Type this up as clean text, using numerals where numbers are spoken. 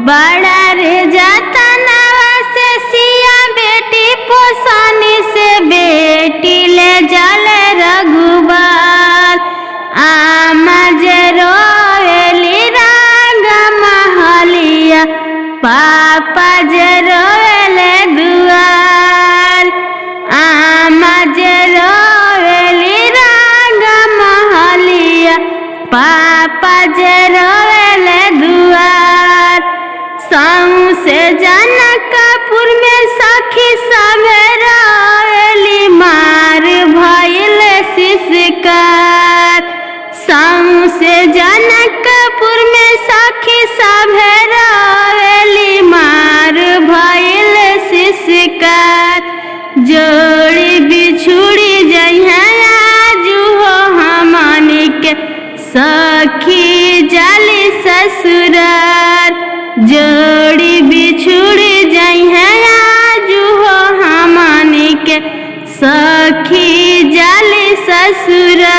बड़ा रे जाता नवा से सिया बेटी पोसानी से बेटी ले जाले रघुबर आमा जे रोएली राग महलिया पापा जे रोएले दुआर आमा जे रोएली राग महलिया पापा जे रोएले दुआर से जनकपुर में सखी सवेराएली मार भइल शिशकार से जनकपुर में सखी सवेराएली मार भइल शिशकार जोड़ी बिछुड़ी जइहा आजू हो हमनी के सखी जाली ससुरार जोड़ी बिछुड़ी जइहा आजू हो हमनी के सखी जाली ससुरार।